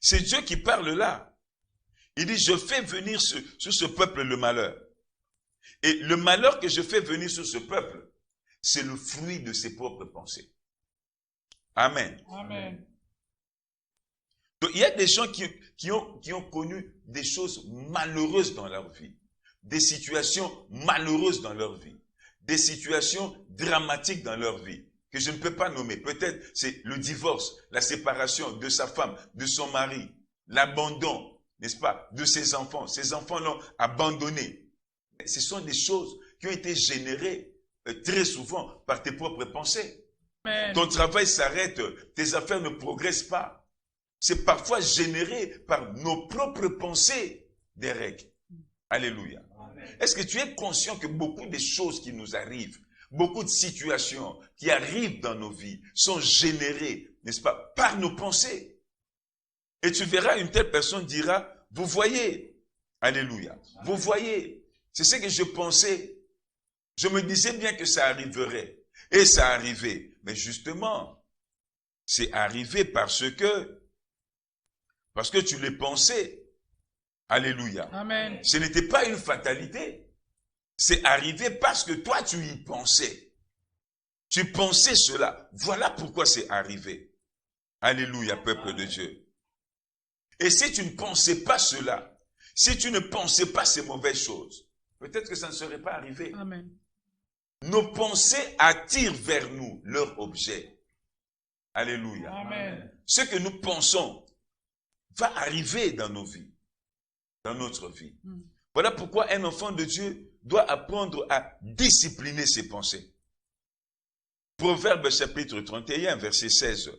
C'est Dieu qui parle là. Il dit, je fais venir sur ce peuple le malheur. Et le malheur que je fais venir sur ce peuple, c'est le fruit de ses propres pensées. Amen. Amen. Donc, il y a des gens qui ont connu des choses malheureuses dans leur vie, des situations malheureuses dans leur vie, des situations dramatiques dans leur vie, que je ne peux pas nommer. Peut-être c'est le divorce, la séparation de sa femme, de son mari, l'abandon, n'est-ce pas, de ses enfants. Ses enfants l'ont abandonné. Ce sont des choses qui ont été générées très souvent par tes propres pensées. Amen. Ton travail s'arrête, tes affaires ne progressent pas. C'est parfois généré par nos propres pensées des règles. Alléluia. Est-ce que tu es conscient que beaucoup de choses qui nous arrivent, beaucoup de situations qui arrivent dans nos vies sont générées, n'est-ce pas, par nos pensées? Et tu verras, une telle personne dira, vous voyez, alléluia, vous voyez, c'est ce que je pensais. Je me disais bien que ça arriverait. Et ça arrivait. Mais justement, c'est arrivé parce que tu l'as pensé. Alléluia. Amen. Ce n'était pas une fatalité. C'est arrivé parce que toi, tu y pensais. Tu pensais cela. Voilà pourquoi c'est arrivé. Alléluia, peuple de Dieu. Et si tu ne pensais pas cela, si tu ne pensais pas ces mauvaises choses, peut-être que ça ne serait pas arrivé. Amen. Nos pensées attirent vers nous leur objet. Alléluia. Amen. Ce que nous pensons va arriver dans nos vies, dans notre vie. Voilà pourquoi un enfant de Dieu doit apprendre à discipliner ses pensées. Proverbe chapitre 31, verset 16.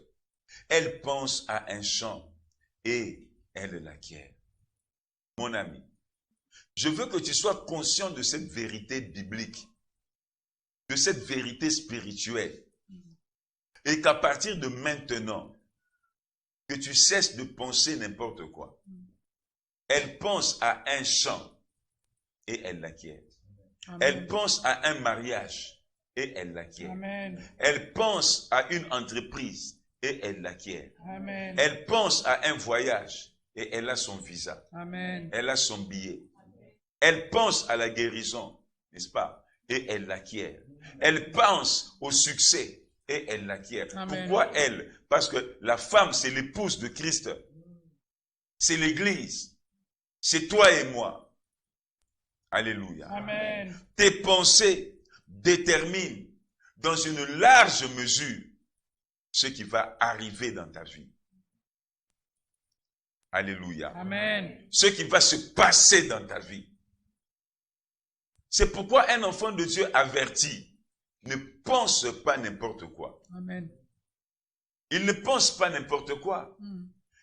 Elle pense à un champ et elle l'acquiert. Mon ami, je veux que tu sois conscient de cette vérité biblique, de cette vérité spirituelle, et qu'à partir de maintenant, que tu cesses de penser n'importe quoi. Elle pense à un champ et elle l'acquiert. Elle pense à un mariage et elle l'acquiert. Elle pense à une entreprise et elle l'acquiert. Elle pense à un voyage et elle a son visa. Amen. Elle a son billet. Elle pense à la guérison, n'est-ce pas? Et elle l'acquiert. Elle pense au succès et elle l'acquiert. Pourquoi elle? Parce que la femme, c'est l'épouse de Christ. C'est l'Église. C'est toi et moi. Alléluia. Amen. Tes pensées déterminent dans une large mesure ce qui va arriver dans ta vie. Alléluia. Amen. Ce qui va se passer dans ta vie. C'est pourquoi un enfant de Dieu averti ne pense pas n'importe quoi. Amen. Il ne pense pas n'importe quoi.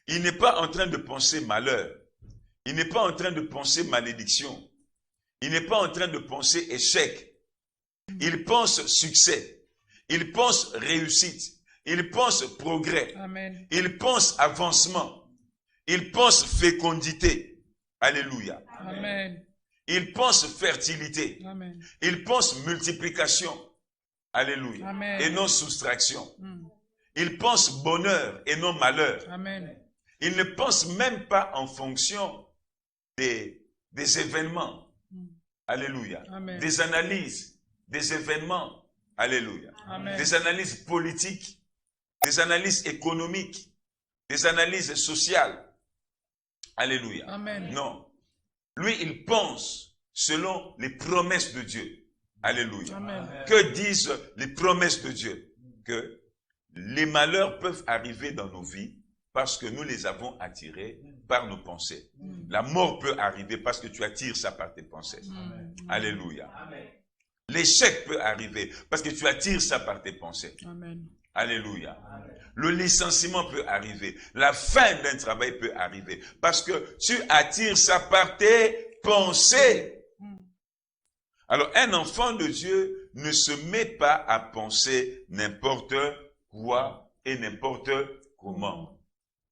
Il n'est pas en train de penser malheur. Il n'est pas en train de penser malédiction. Il n'est pas en train de penser échec. Il pense succès. Il pense réussite. Il pense progrès. Amen. Il pense avancement. Il pense fécondité. Alléluia. Amen. Il pense fertilité. Amen. Il pense multiplication. Alléluia. Amen. Et non soustraction. Il pense bonheur et non malheur. Amen. Il ne pense même pas en fonction des événements. Alléluia. Amen. Des analyses, des événements. Alléluia. Amen. Des analyses politiques, des analyses économiques, des analyses sociales. Alléluia. Amen. Non. Lui, il pense selon les promesses de Dieu. Alléluia. Amen. Que disent les promesses de Dieu? Que les malheurs peuvent arriver dans nos vies parce que nous les avons attirés par nos pensées. La mort peut arriver parce que tu attires ça par tes pensées. Alléluia. L'échec peut arriver parce que tu attires ça par tes pensées. Amen. Alléluia. Le licenciement peut arriver. La fin d'un travail peut arriver parce que tu attires ça par tes pensées. Alors, un enfant de Dieu ne se met pas à penser n'importe quoi et n'importe comment.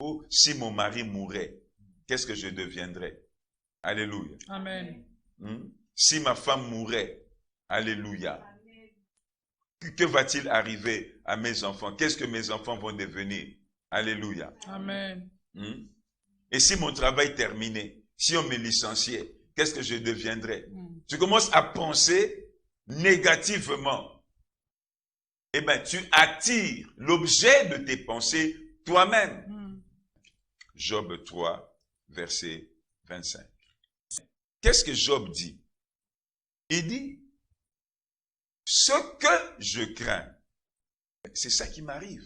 Ou si mon mari mourait, qu'est-ce que je deviendrais? Alléluia. Amen. Si ma femme mourait, alléluia. Que va-t-il arriver à mes enfants? Qu'est-ce que mes enfants vont devenir? Alléluia. Amen. Et si mon travail terminait, si on me licenciait, qu'est-ce que je deviendrais? Tu commences à penser négativement. Eh bien, tu attires l'objet de tes pensées toi-même. Job 3, verset 25. Qu'est-ce que Job dit? Il dit, ce que je crains, c'est ça qui m'arrive.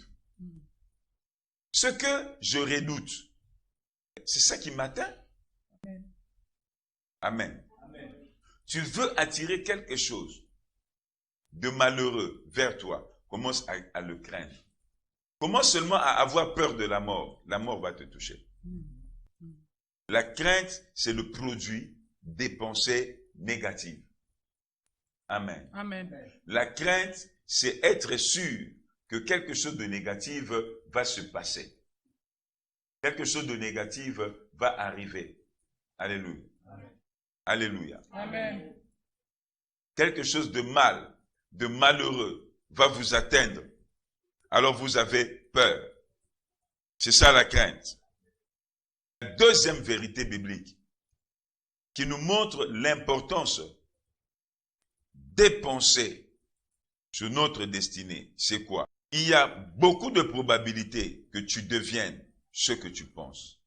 Ce que je redoute, c'est ça qui m'atteint. Amen. Amen. Tu veux attirer quelque chose de malheureux vers toi, commence à le craindre. Commence seulement à avoir peur de la mort. La mort va te toucher. La crainte, c'est le produit des pensées négatives. Amen. Amen. La crainte, c'est être sûr que quelque chose de négatif va se passer. Quelque chose de négatif va arriver. Alléluia. Amen. Alléluia. Amen. Quelque chose de mal, de malheureux va vous atteindre. Alors vous avez peur. C'est ça la crainte. La deuxième vérité biblique qui nous montre l'importance des pensées sur notre destinée, c'est quoi? Il y a beaucoup de probabilités que tu deviennes ce que tu penses,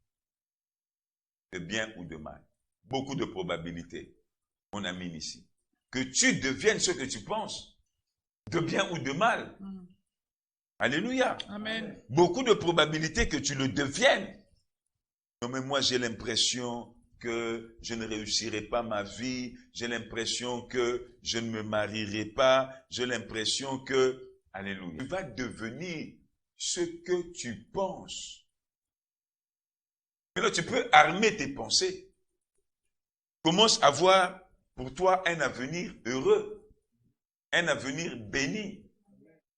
de bien ou de mal. Beaucoup de probabilités, on a mis ici. Que tu deviennes ce que tu penses, de bien ou de mal. Alléluia. Amen. Beaucoup de probabilités que tu le deviennes. Non mais moi j'ai l'impression que je ne réussirai pas ma vie, j'ai l'impression que je ne me marierai pas, j'ai l'impression que, alléluia, tu vas devenir ce que tu penses. Maintenant, tu peux armer tes pensées. Commence à voir pour toi un avenir heureux, un avenir béni.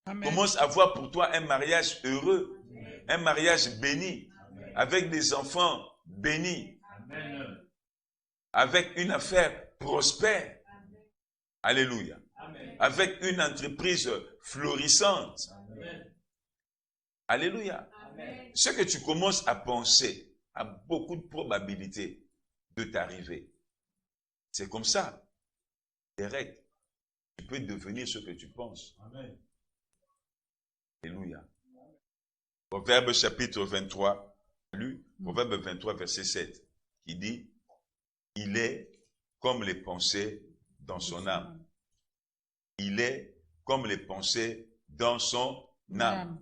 Amen. Commence à voir pour toi un mariage heureux, un mariage béni, avec des enfants bénis. Amen. Avec une affaire prospère. Amen. Alléluia. Amen. Avec une entreprise florissante. Amen. Alléluia. Amen. Ce que tu commences à penser a beaucoup de probabilités de t'arriver. C'est comme ça. Direct. Tu peux devenir ce que tu penses. Amen. Alléluia. Proverbe chapitre 23, Proverbe 23, verset 7, qui dit, il est comme les pensées dans son âme. Il est comme les pensées dans son âme.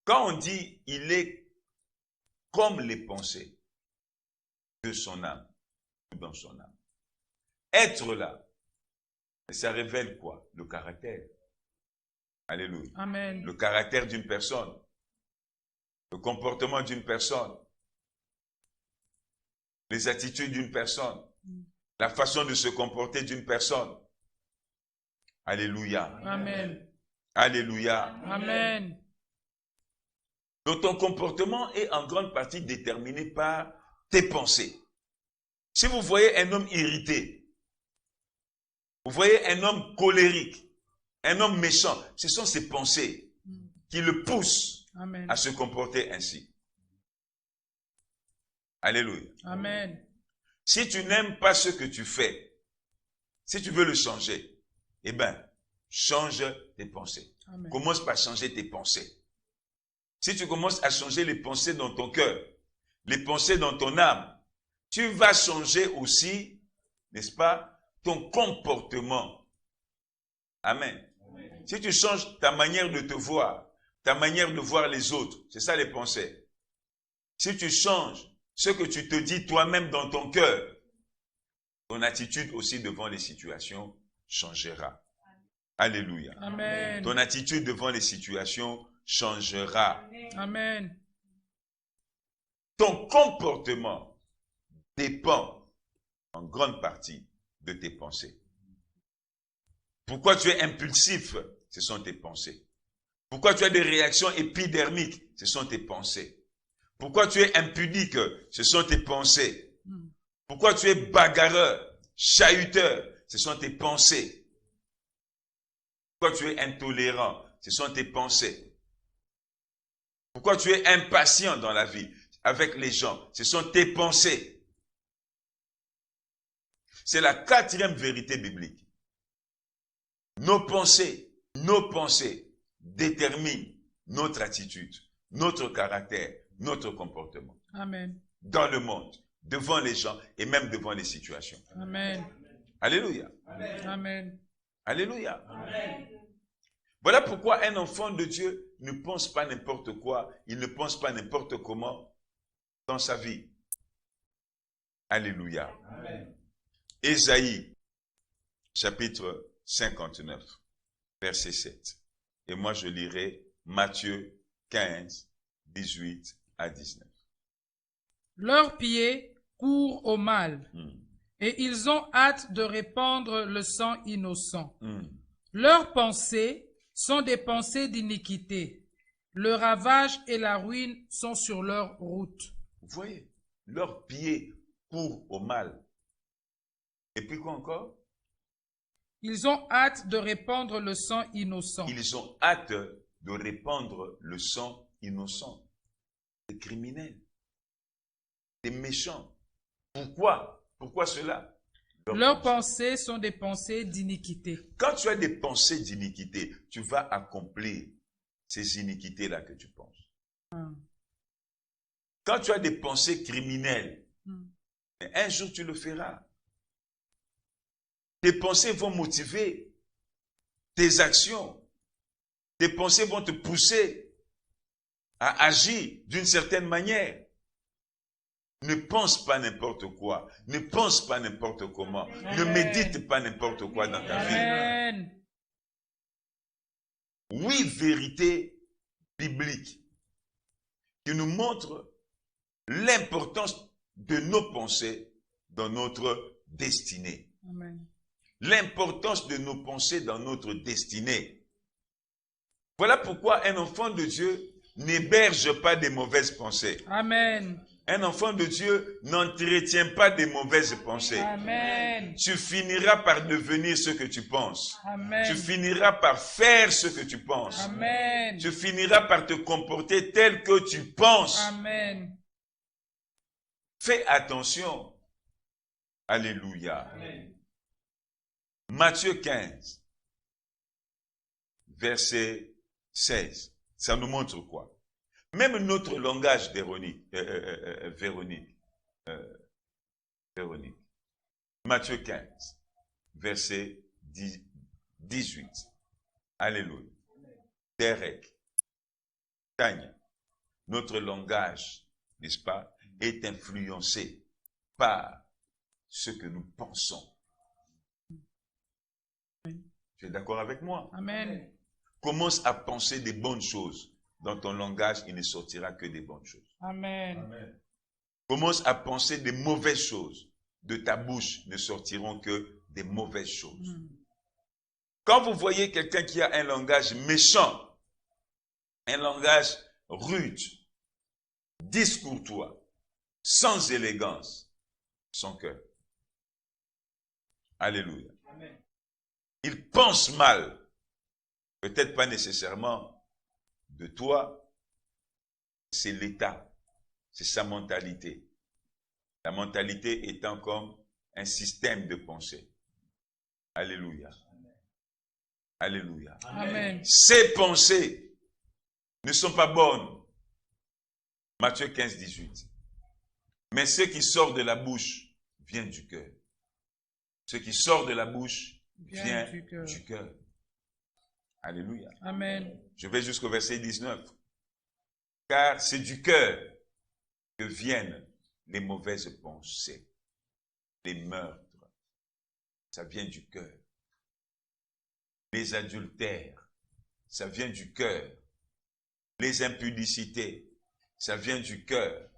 Quand on dit il est comme les pensées de son âme, dans son âme. Être là, ça révèle quoi? Le caractère. Alléluia. Amen. Le caractère d'une personne. Le comportement d'une personne. Les attitudes d'une personne. La façon de se comporter d'une personne. Alléluia. Amen. Alléluia. Amen. Donc ton comportement est en grande partie déterminé par tes pensées. Si vous voyez un homme irrité, vous voyez un homme colérique, un homme méchant, ce sont ses pensées qui le poussent Amen. À se comporter ainsi. Alléluia. Amen. Si tu n'aimes pas ce que tu fais, si tu veux le changer, eh bien, change tes pensées. Amen. Commence par changer tes pensées. Si tu commences à changer les pensées dans ton cœur, les pensées dans ton âme, tu vas changer aussi, n'est-ce pas, ton comportement. Amen. Amen. Si tu changes ta manière de te voir, ta manière de voir les autres, c'est ça les pensées. Si tu changes ce que tu te dis toi-même dans ton cœur, ton attitude aussi devant les situations changera. Alléluia. Amen. Ton attitude devant les situations changera. Amen. Ton comportement dépend en grande partie de tes pensées. Pourquoi tu es impulsif? Ce sont tes pensées. Pourquoi tu as des réactions épidermiques? Ce sont tes pensées. Pourquoi tu es impudique? Ce sont tes pensées. Pourquoi tu es bagarreur, chahuteur? Ce sont tes pensées. Pourquoi tu es intolérant? Ce sont tes pensées. Pourquoi tu es impatient dans la vie? avec les gens, ce sont tes pensées. C'est la 4e vérité biblique. Nos pensées déterminent notre attitude, notre caractère, notre comportement. Amen. Dans le monde, devant les gens et même devant les situations. Amen. Alléluia. Amen. Alléluia. Voilà pourquoi un enfant de Dieu ne pense pas n'importe quoi, il ne pense pas n'importe comment dans sa vie. Alléluia. Amen. Ésaïe, chapitre 59, verset 7. Et moi je lirai Matthieu 15, 18 à 19. Leurs pieds courent au mal, et ils ont hâte de répandre le sang innocent. Leurs pensées sont des pensées d'iniquité. Le ravage et la ruine sont sur leur route. Vous voyez, leurs pieds courent au mal. Et puis quoi encore? Ils ont hâte de répandre le sang innocent. Ils ont hâte de répandre le sang innocent. Des criminels, des méchants. Pourquoi? Pourquoi cela? Leurs pensées sont des pensées d'iniquité. Quand tu as des pensées d'iniquité, tu vas accomplir ces iniquités-là que tu penses. Quand tu as des pensées criminelles, un jour tu le feras. Tes pensées vont motiver tes actions. Tes pensées vont te pousser à agir d'une certaine manière. Ne pense pas n'importe quoi. Ne pense pas n'importe comment. Ne médite pas n'importe quoi dans ta vie. 8 vérités bibliques qui nous montrent l'importance de nos pensées dans notre destinée. L'importance de nos pensées dans notre destinée. Voilà pourquoi un enfant de Dieu n'héberge pas des mauvaises pensées. Amen. Un enfant de Dieu n'entretient pas des mauvaises pensées. Amen. Tu finiras par devenir ce que tu penses. Amen. Tu finiras par faire ce que tu penses. Amen. Tu finiras par te comporter tel que tu penses. Amen. Fais attention. Alléluia. Amen. Matthieu 15, verset 16. Ça nous montre quoi? Même notre langage Véronique. Matthieu 15, verset 18. Alléluia. Derek, Tanya, notre langage, n'est-ce pas, est influencé par ce que nous pensons. Tu es d'accord avec moi? Amen. Commence à penser des bonnes choses. Dans ton langage, il ne sortira que des bonnes choses. Amen. Amen. Commence à penser des mauvaises choses. De ta bouche ne sortiront que des mauvaises choses. Quand vous voyez quelqu'un qui a un langage méchant, un langage rude, discourtois, sans élégance, son cœur. Alléluia. Amen. Il pense mal. Peut-être pas nécessairement de toi, c'est l'état, c'est sa mentalité. La mentalité étant comme un système de pensée. Alléluia. Alléluia. Amen. Ces pensées ne sont pas bonnes. Matthieu 15, 18. Mais ce qui sort de la bouche vient du cœur. Ce qui sort de la bouche vient du cœur. Alléluia. Amen. Je vais jusqu'au verset 19. Car c'est du cœur que viennent les mauvaises pensées, les meurtres. Ça vient du cœur. Les adultères, ça vient du cœur. Les impudicités, ça vient du cœur.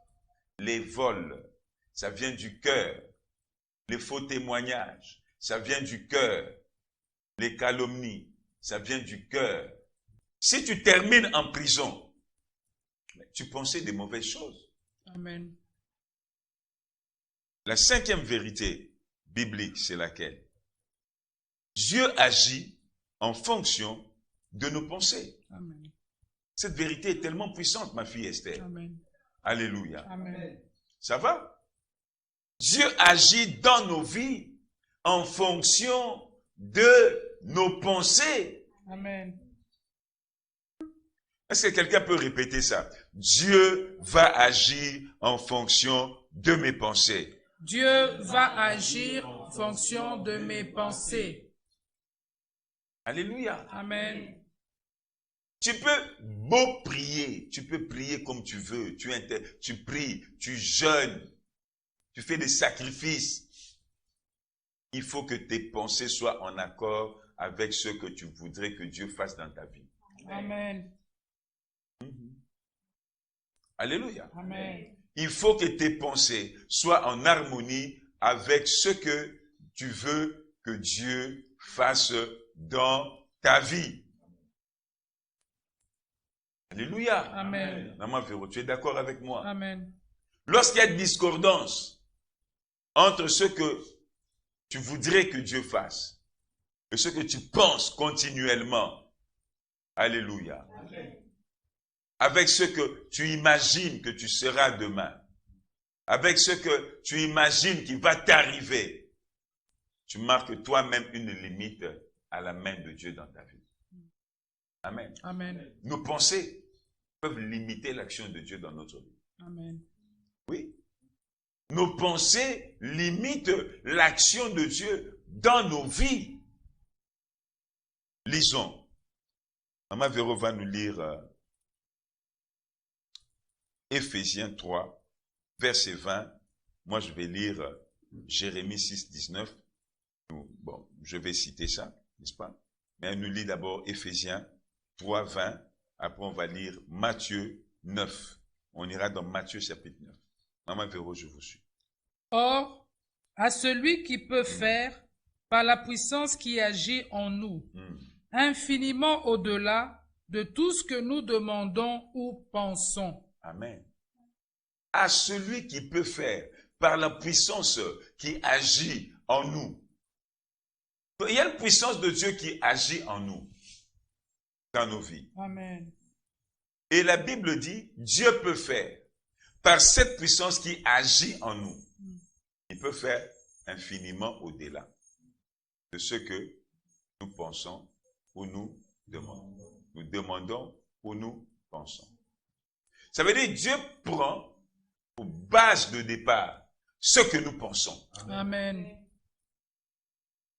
Les vols, ça vient du cœur. Les faux témoignages, ça vient du cœur. Les calomnies, ça vient du cœur. Si tu termines en prison, tu pensais des mauvaises choses. Amen. La 5e vérité biblique, c'est laquelle? Dieu agit en fonction de nos pensées. Amen. Cette vérité est tellement puissante, ma fille Esther. Amen. Alléluia. Amen. Ça va? Dieu agit dans nos vies en fonction de nos pensées. Amen. Est-ce que quelqu'un peut répéter ça? Dieu va agir en fonction de mes pensées. Dieu va agir en fonction de mes pensées. Alléluia. Amen. Tu peux beau prier, tu peux prier comme tu veux, tu pries, tu jeûnes, tu fais des sacrifices. Il faut que tes pensées soient en accord avec ce que tu voudrais que Dieu fasse dans ta vie. Amen. Alléluia. Amen. Il faut que tes pensées soient en harmonie avec ce que tu veux que Dieu fasse dans ta vie. Alléluia. Amen. Maman Véro, tu es d'accord avec moi? Amen. Lorsqu'il y a discordance entre ce que tu voudrais que Dieu fasse et ce que tu penses continuellement, alléluia, avec ce que tu imagines que tu seras demain, avec ce que tu imagines qui va t'arriver, tu marques toi-même une limite à la main de Dieu dans ta vie. Amen. Amen. Nos pensées peuvent limiter l'action de Dieu dans notre vie. Amen. Oui. Nos pensées limitent l'action de Dieu dans nos vies. Lisons. Maman Véro va nous lire Éphésiens 3, verset 20. Moi, je vais lire Jérémie 6, 19. Bon, je vais citer ça, n'est-ce pas? Mais elle nous lit d'abord Éphésiens 3, 20. Après, on va lire Matthieu 9. On ira dans Matthieu chapitre 9. Maman Véro, je vous suis. Or, à celui qui peut faire, par la puissance qui agit en nous, infiniment au-delà de tout ce que nous demandons ou pensons. Amen. À celui qui peut faire, par la puissance qui agit en nous. Il y a une puissance de Dieu qui agit en nous, dans nos vies. Amen. Et la Bible dit, Dieu peut faire, par cette puissance qui agit en nous. Il peut faire infiniment au-delà de ce que nous pensons ou nous demandons. Nous demandons ou nous pensons. Ça veut dire Dieu prend pour base de départ ce que nous pensons. Amen.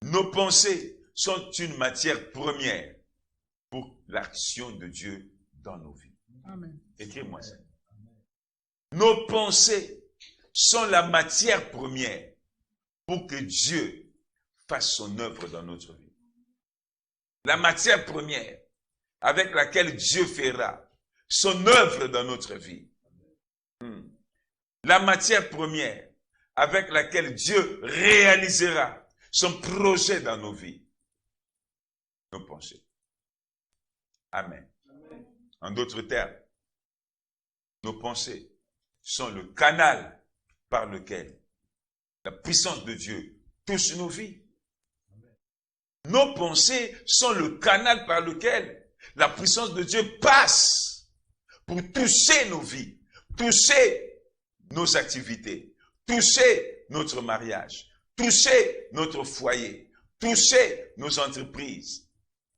Nos pensées sont une matière première pour l'action de Dieu dans nos vies. Amen. Écris-moi ça. Nos pensées sont la matière première pour que Dieu fasse son œuvre dans notre vie. La matière première avec laquelle Dieu fera son œuvre dans notre vie. La matière première avec laquelle Dieu réalisera son projet dans nos vies. Nos pensées. Amen. En d'autres termes, nos pensées sont le canal par lequel la puissance de Dieu touche nos vies. Nos pensées sont le canal par lequel la puissance de Dieu passe pour toucher nos vies, toucher nos activités, toucher notre mariage, toucher notre foyer, toucher nos entreprises.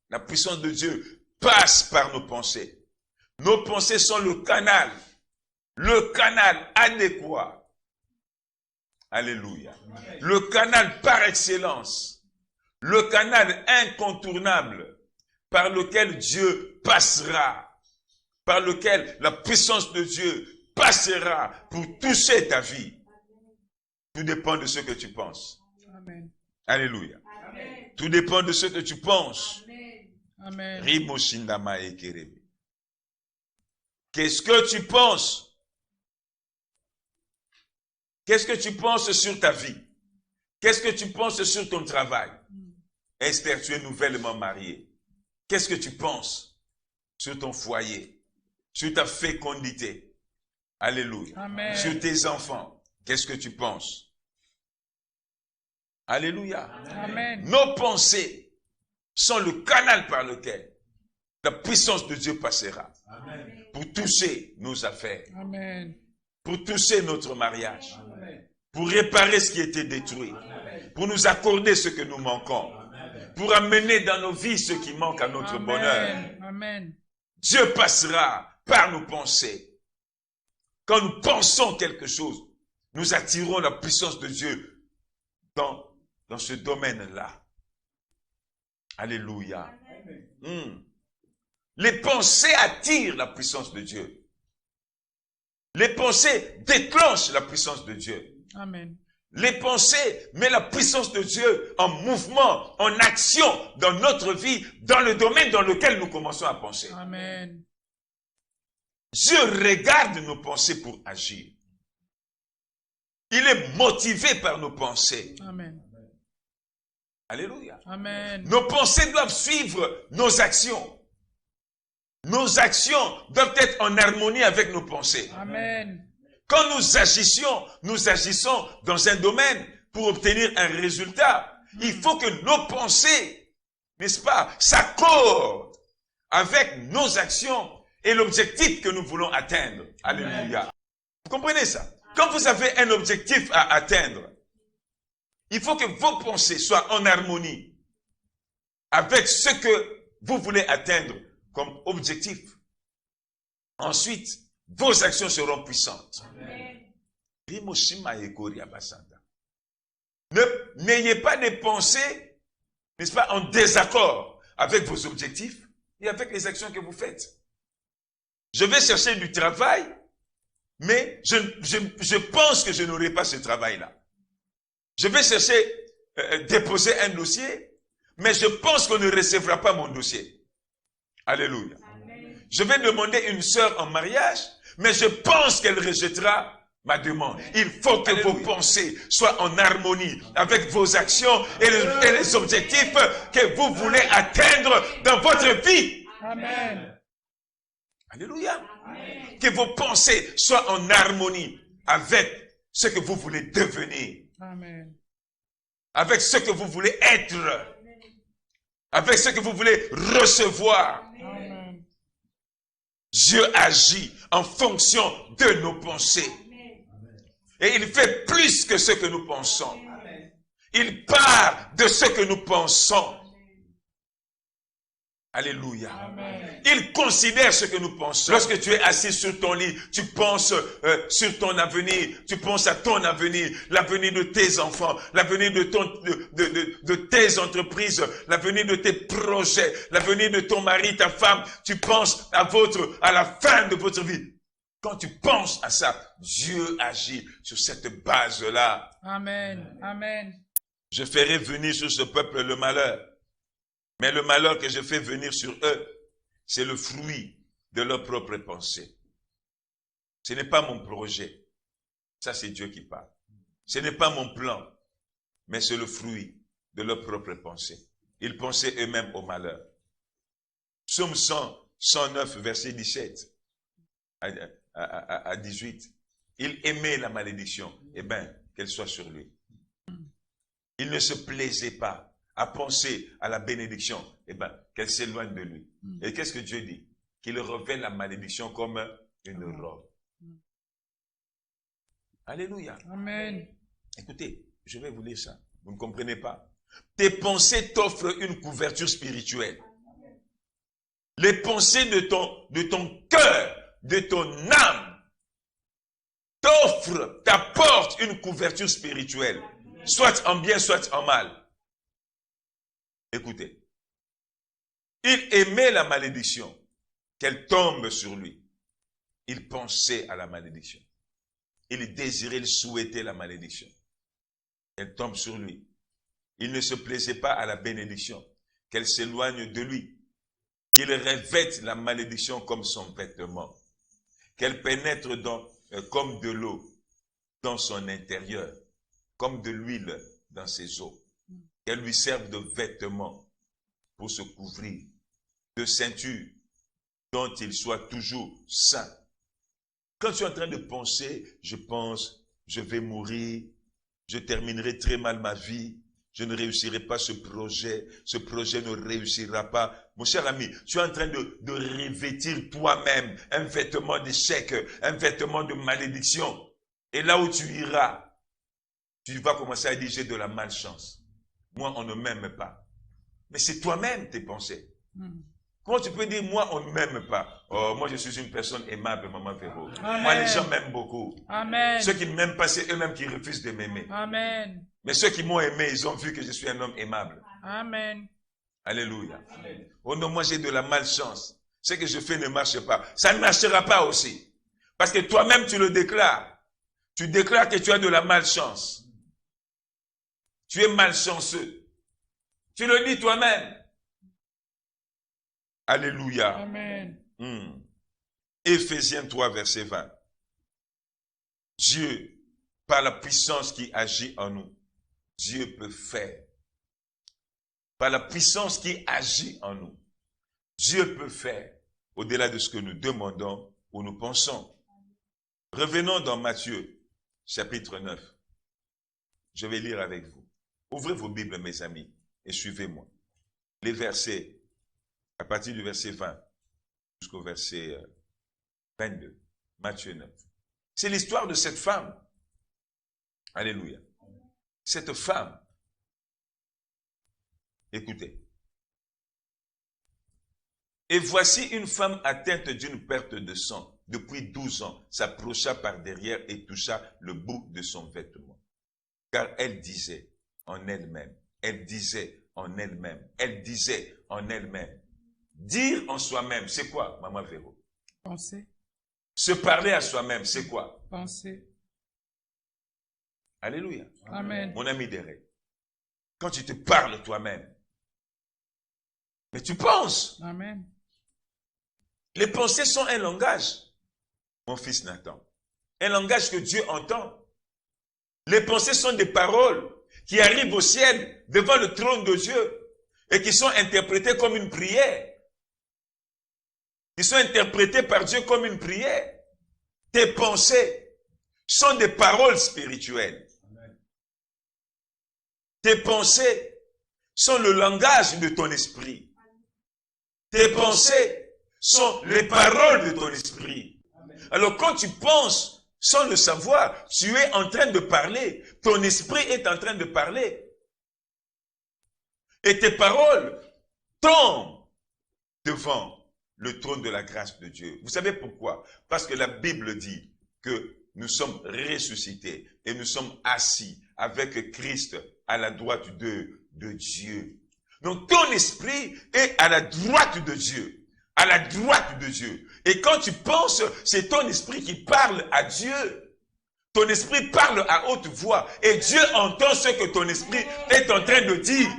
La puissance de Dieu passe par nos pensées. Nos pensées sont le canal adéquat. Alléluia. Le canal par excellence, le canal incontournable par lequel Dieu passera, par lequel la puissance de Dieu passera pour toucher ta vie. Tout dépend de ce que tu penses. Amen. Alléluia. Amen. Tout dépend de ce que tu penses. Amen. Qu'est-ce que tu penses? Qu'est-ce que tu penses sur ta vie? Qu'est-ce que tu penses sur ton travail? Esther, tu es nouvellement mariée. Qu'est-ce que tu penses sur ton foyer? Sur ta fécondité? Alléluia. Amen. Sur tes enfants? Qu'est-ce que tu penses? Alléluia. Amen. Nos pensées sont le canal par lequel la puissance de Dieu passera. Amen. Pour toucher nos affaires. Amen. pour toucher notre mariage, pour réparer ce qui était détruit, pour nous accorder ce que nous manquons, pour amener dans nos vies ce qui manque à notre bonheur. Amen. Dieu passera par nos pensées. Quand nous pensons quelque chose, nous attirons la puissance de Dieu dans ce domaine-là. Alléluia. Les pensées attirent la puissance de Dieu. Les pensées déclenchent la puissance de Dieu. Amen. Les pensées mettent la puissance de Dieu en mouvement, en action dans notre vie, dans le domaine dans lequel nous commençons à penser. Amen. Dieu regarde nos pensées pour agir. Il est motivé par nos pensées. Amen. Alléluia. Amen. Nos pensées doivent suivre nos actions. Nos actions doivent être en harmonie avec nos pensées. Amen. Quand nous agissons dans un domaine pour obtenir un résultat. Il faut que nos pensées, n'est-ce pas, s'accordent avec nos actions et l'objectif que nous voulons atteindre. Alléluia. Vous comprenez ça? Quand vous avez un objectif à atteindre, il faut que vos pensées soient en harmonie avec ce que vous voulez atteindre comme objectif. Ensuite, vos actions seront puissantes. N'ayez pas des pensées, n'est-ce pas, en désaccord avec vos objectifs et avec les actions que vous faites. Je vais chercher du travail, mais je pense que je n'aurai pas ce travail-là. Je vais chercher, déposer un dossier, mais je pense qu'on ne recevra pas mon dossier. Alléluia. Amen. Je vais demander une sœur en mariage, mais je pense qu'elle rejettera ma demande. Il faut que vos pensées soient en harmonie avec vos actions et les objectifs que vous voulez atteindre dans votre vie. Amen. Alléluia. Amen. Que vos pensées soient en harmonie avec ce que vous voulez devenir. Amen. Avec ce que vous voulez être. Avec ce que vous voulez recevoir. Amen. Dieu agit en fonction de nos pensées. Et il fait plus que ce que nous pensons. Il part de ce que nous pensons. Alléluia. Amen. Il considère ce que nous pensons. Lorsque tu es assis sur ton lit, tu penses sur ton avenir, tu penses à ton avenir, l'avenir de tes enfants, l'avenir de tes entreprises, l'avenir de tes projets, l'avenir de ton mari, ta femme. Tu penses à la fin de votre vie. Quand tu penses à ça, Dieu agit sur cette base-là. Amen. Amen. Je ferai venir sur ce peuple le malheur. Mais le malheur que je fais venir sur eux, c'est le fruit de leurs propres pensées. Ce n'est pas mon projet. Ça, c'est Dieu qui parle. Ce n'est pas mon plan, mais c'est le fruit de leurs propres pensées. Ils pensaient eux-mêmes au malheur. Psaume 109, verset 17 à 18. Il aimait la malédiction. Eh bien, qu'elle soit sur lui. Il ne se plaisait pas à penser à la bénédiction, eh bien, qu'elle s'éloigne de lui. Et qu'est-ce que Dieu dit? Qu'il revêt la malédiction comme une robe. Alléluia. Amen. Écoutez, je vais vous lire ça. Vous ne comprenez pas? Tes pensées t'offrent une couverture spirituelle. Les pensées de ton cœur, de ton âme, t'apportent une couverture spirituelle. Soit en bien, soit en mal. Écoutez, il aimait la malédiction, qu'elle tombe sur lui. Il pensait à la malédiction. Il désirait, il souhaitait la malédiction. Elle tombe sur lui. Il ne se plaisait pas à la bénédiction, qu'elle s'éloigne de lui, qu'il revête la malédiction comme son vêtement, qu'elle pénètre comme de l'eau dans son intérieur, comme de l'huile dans ses os. Qu'elle lui serve de vêtements pour se couvrir, de ceinture dont il soit toujours saint. Quand tu es en train de penser, je pense, je vais mourir, je terminerai très mal ma vie, je ne réussirai pas ce projet ne réussira pas. Mon cher ami, tu es en train de revêtir toi-même un vêtement d'échec, un vêtement de malédiction. Et là où tu iras, tu vas commencer à dire j'ai de la malchance. Moi, on ne m'aime pas. Mais c'est toi-même tes pensées. Comment tu peux dire, moi, on ne m'aime pas? Oh, moi, je suis une personne aimable, Maman Véro. Moi, les gens m'aiment beaucoup. Amen. Ceux qui ne m'aiment pas, c'est eux-mêmes qui refusent de m'aimer. Amen. Mais ceux qui m'ont aimé, ils ont vu que je suis un homme aimable. Amen. Alléluia. Amen. Oh non, moi, j'ai de la malchance. Ce que je fais ne marche pas. Ça ne marchera pas aussi. Parce que toi-même, tu le déclares. Tu déclares que tu as de la malchance. Tu es malchanceux. Tu le dis toi-même. Alléluia. Amen. Éphésiens 3, verset 20. Dieu, par la puissance qui agit en nous, Dieu peut faire. Par la puissance qui agit en nous, Dieu peut faire au-delà de ce que nous demandons ou nous pensons. Revenons dans Matthieu, chapitre 9. Je vais lire avec vous. Ouvrez vos Bibles, mes amis, et suivez-moi. Les versets, à partir du verset 20 jusqu'au verset 22. Matthieu 9. C'est l'histoire de cette femme. Alléluia. Cette femme. Écoutez. Et voici une femme atteinte d'une perte de sang depuis 12 ans, s'approcha par derrière et toucha le bout de son vêtement. Car elle disait en elle-même, dire en soi-même, c'est quoi, Maman Véro? Penser. Se parler à soi-même, c'est quoi? Penser. Alléluia. Amen. Mon ami Derek, quand tu te parles toi-même, mais tu penses. Amen. Les pensées sont un langage, mon fils Nathan. Un langage que Dieu entend. Les pensées sont des paroles qui arrivent au ciel devant le trône de Dieu et qui sont interprétées comme une prière. Qui sont interprétées par Dieu comme une prière. Tes pensées sont des paroles spirituelles. Tes pensées sont le langage de ton esprit. Tes pensées sont les paroles de ton esprit. Alors quand tu penses sans le savoir, tu es en train de parler. Ton esprit est en train de parler. Et tes paroles tombent devant le trône de la grâce de Dieu. Vous savez pourquoi? Parce que la Bible dit que nous sommes ressuscités et nous sommes assis avec Christ à la droite de Dieu. Donc ton esprit est à la droite de Dieu. À la droite de Dieu. Et quand tu penses, c'est ton esprit qui parle à Dieu. Ton esprit parle à haute voix. Et Dieu entend ce que ton esprit est en train de dire.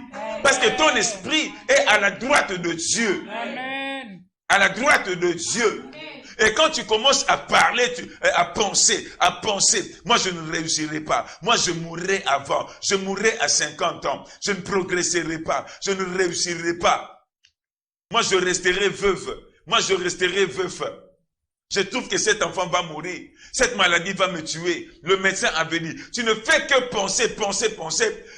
Parce que ton esprit est à la droite de Dieu. Amen. À la droite de Dieu. Et quand tu commences à parler, à penser, moi je ne réussirai pas, moi je mourrai avant, je mourrai à 50 ans, je ne progresserai pas, je ne réussirai pas. Moi, je resterai veuve. Moi, je resterai veuf. Je trouve que cet enfant va mourir. Cette maladie va me tuer. Le médecin avait dit, tu ne fais que penser.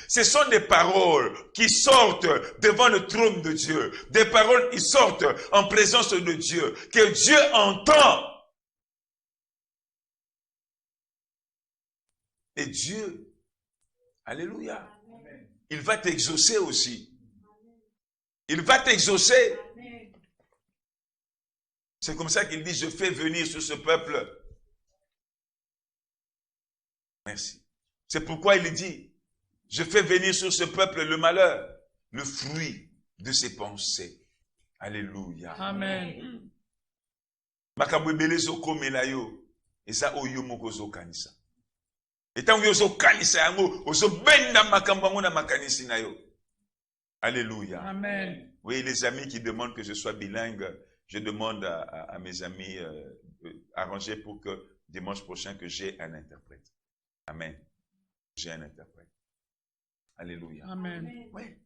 Ce sont des paroles qui sortent devant le trône de Dieu. Des paroles qui sortent en présence de Dieu. Que Dieu entend. Et Dieu, alléluia, il va t'exaucer aussi. Il va t'exaucer. C'est comme ça qu'il dit, je fais venir sur ce peuple. Merci. C'est pourquoi il dit, je fais venir sur ce peuple le malheur, le fruit de ses pensées. Alléluia. Amen. Makambo ebele zokomela yo, eza oyo moko zokanisa. Etango yo zokanisa yango, ozobenda makambo yango na makanisi na yo. Alléluia. Amen. Oui, les amis qui demandent que je sois bilingue, je demande à mes amis arranger pour que dimanche prochain que j'ai un interprète. Amen. J'ai un interprète. Alléluia. Amen. Ouais.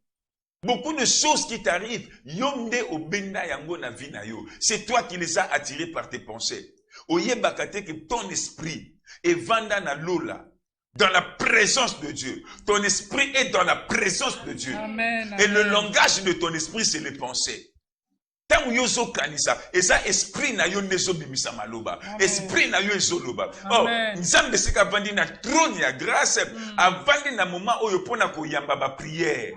Beaucoup de choses qui t'arrivent, yonde obenda yango na vie na yo. C'est toi qui les as attirés par tes pensées. Oye bakate que ton esprit est vanda na lola. dans la présence de Dieu. Ton esprit est dans la présence de Dieu. Amen, Et le amen. langage de ton esprit, c'est les pensées. Tant que yozo kanisa, et ça esprit na yo nezo bimisa maloba, esprit na yo ezo loba. Oh, nzambe seka vandi na trône ya grâce, avandi na moment oyo pona ko yamba ba prière.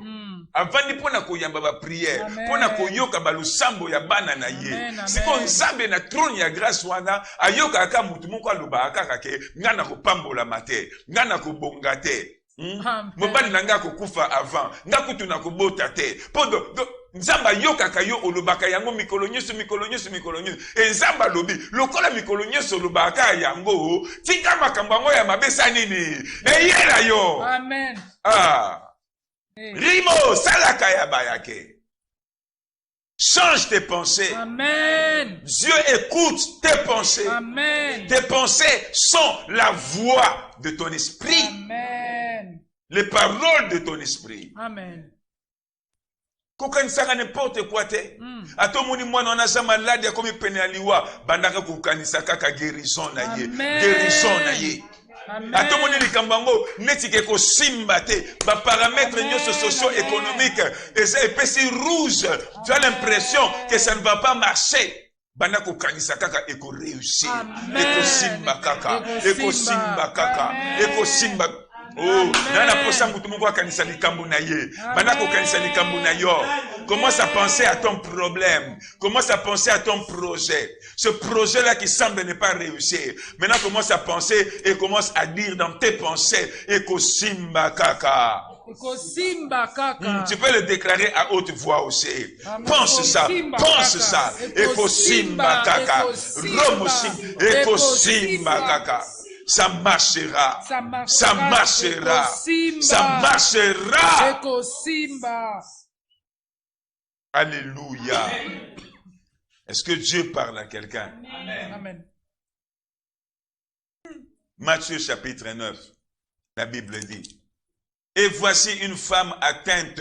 Avandi pona ko yamba ba prière, pona ko yoka ba lusambo ya bana na ye. Siko nzambe na trône ya grâce wana, ayoka aka mutu moko aloba aka ke ngana ko pambola mate, ngana ko bonga te. Mobali na nga kokufa avant, nga kutu na kobota te. Podo nzamba yokaka yo olobaka yango mikolo nyonso. E nzamba lobi lokola mikolo nyonso olobaka yango, tika makambo yango ya mabesa nini? Eyela yo. Amen. Rimo salaka ya bayake. Change tes pensées. Amen. Dieu écoute tes pensées. Amen. Tes pensées sont la voix de ton esprit. Amen. Les paroles de ton esprit. Amen. Kokanisaka n'importe quoi te. Ato moni mwana onaza malade akomi pene aliwa bandaka kokanisa kaka guérison na ye. Guérison na ye. Ato moni likambango netike ko simba te ba paramètres nyonso socio-économique et ça épesi rouge. Tu as l'impression que ça ne va pas marcher. Banda kokanisa kaka eko réussir. Eko simba kaka. Eko simba kaka. Eko simba. Oh, nana posa mutu moko akanisa likambo na ye. Banda kokanisa likambo na yo. Commence à penser à ton problème. Commence à penser à ton projet. Ce projet-là qui semble ne pas réussir. Maintenant, commence à penser et commence à dire dans tes pensées, Eko simba kaka. Tu peux le déclarer à haute voix aussi. Pense ça, pense ça. Eko simba kaka. Romo simba. Eko simba kaka. Ça marchera. Ça marchera. Ça marchera. Alléluia. Est-ce que Dieu parle à quelqu'un? Amen. Matthieu chapitre 9. La Bible dit. Et voici une femme atteinte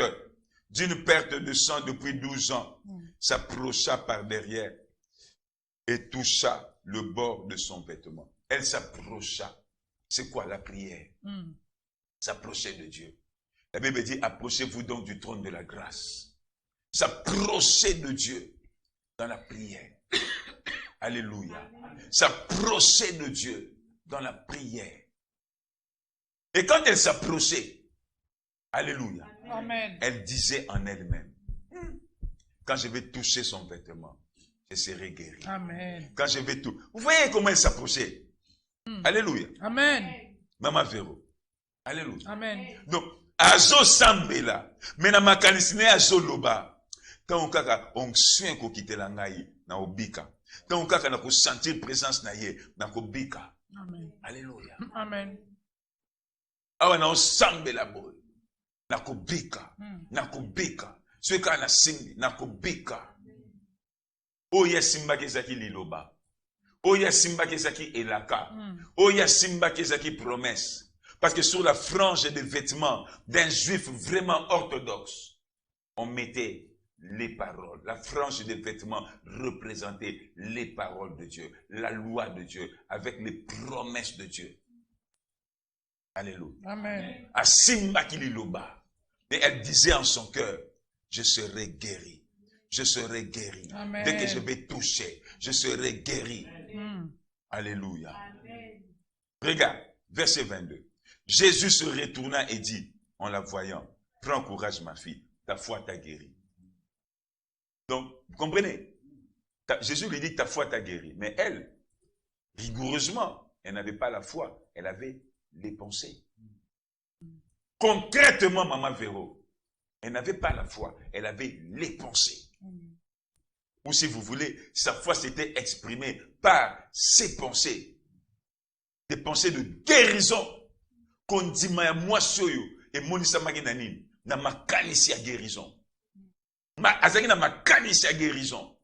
d'une perte de sang depuis 12 ans. S'approcha par derrière et toucha le bord de son vêtement. Elle s'approcha. C'est quoi la prière? S'approcher de Dieu. La Bible dit, approchez-vous donc du trône de la grâce. S'approcher de Dieu dans la prière. Alléluia. S'approcher de Dieu dans la prière. Et quand elle s'approchait, alléluia, Amen. Elle disait en elle-même, quand je vais toucher son vêtement, je serai guéri. Amen. Quand je vais tout. Vous voyez comment elle s'approchait? Alléluia. Amen. Maman Véro. Alléluia. Amen. Donc, azo sambela. Mena makanisine azo loba. Tant kaka onction ko kitela ngai na obika. Tant kaka na ko sentir présence na ye na ko bika. Amen. Alléluia. Amen. Awa na osambela boy. Na ko bika. Na ko bika. Ceux qui na simbi na ko bika. Oya simba kezaki liloba. Oya simba kezaki elaka. Oya simba kezaki promesse. Parce que sur la frange des vêtements d'un juif vraiment orthodoxe, on mettait les paroles. La frange des vêtements représentait les paroles de Dieu, la loi de Dieu, avec les promesses de Dieu. Alléluia. Amen. Asimba kililoba. Et elle disait en son cœur, je serai guéri. Je serai guéri. Amen. Dès que je vais toucher, je serai guéri. Alléluia. Regarde, verset 22. Jésus se retourna et dit, en la voyant, prends courage ma fille, ta foi t'a guéri. Donc, vous comprenez? Jésus lui dit, ta foi t'a guéri. Mais elle, rigoureusement, elle n'avait pas la foi, elle avait les pensées. Concrètement, Maman Véro, elle n'avait pas la foi, elle avait les pensées. Ou si vous voulez, sa foi s'était exprimée par ses pensées. Des pensées de guérison. Kondima ya mwasoyo et monisa maginanine na makanisi ya guérison. Azaki na makanisi ya guérison.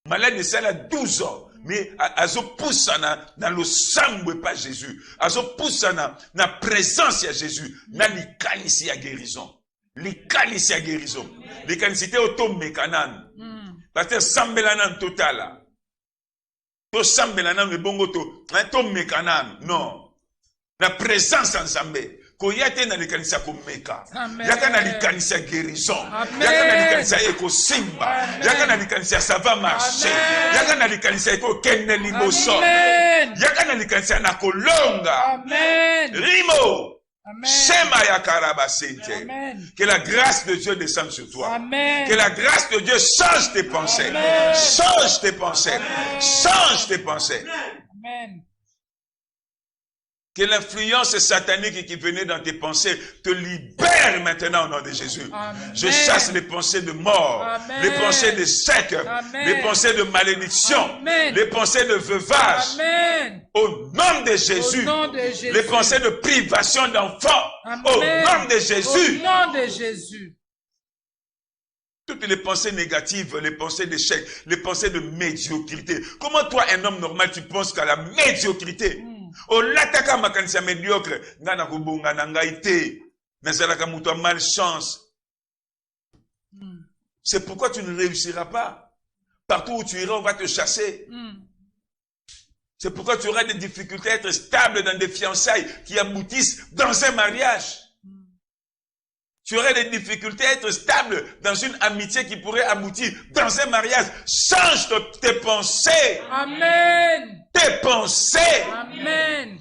Malade de ça là 12 ans, mais azo poussa na lo sambwe pas Jésus. Azo poussa na présence ya Jésus, na likanisi ya guérison. Likanisi ya guérison. Likanisi te otombe kanan. Parce que sambelana totala. To sambelana me bongo to mekanan. Non. La présence ensemble. Koyate na likanisa kumeka. Amen. Yaka na likanisa guérison. Amen. Yaka na likanisa eko simba. Amen. Yaka na likanisa ça va marcher. Amen. Yaka na likanisa eko kenne liboso. Amen. Yaka na likanisa na kolonga. Amen. Rimo. Amen. Shema ya karabasente. Amen. Que la grâce de Dieu descende sur toi. Amen. Que la grâce de Dieu change tes pensées. Amen. Change tes pensées. Amen. Change tes pensées. Amen. Que l'influence satanique qui venait dans tes pensées te libère maintenant au nom de Jésus. Amen. Je chasse les pensées de mort, Amen. les pensées d'échec, Amen. les pensées de malédiction, Amen. les pensées de veuvage. Amen. Au nom de Jésus, Au nom de Jésus. les pensées de privation d'enfants. Amen. Au nom de Jésus. Au nom de Jésus. Toutes les pensées négatives, les pensées d'échec, les pensées de médiocrité. Comment toi, un homme normal, tu penses qu'à la médiocrité? O lataka makanisa médiocre, ngana kubunga nangaite, nazalaka muto malchance. C'est pourquoi tu ne réussiras pas. Partout où tu iras, on va te chasser. C'est pourquoi tu auras des difficultés à être stable dans des fiançailles qui aboutissent dans un mariage. Tu aurais des difficultés à être stable dans une amitié qui pourrait aboutir dans un mariage. Change tes pensées. Amen. Tes pensées. Amen.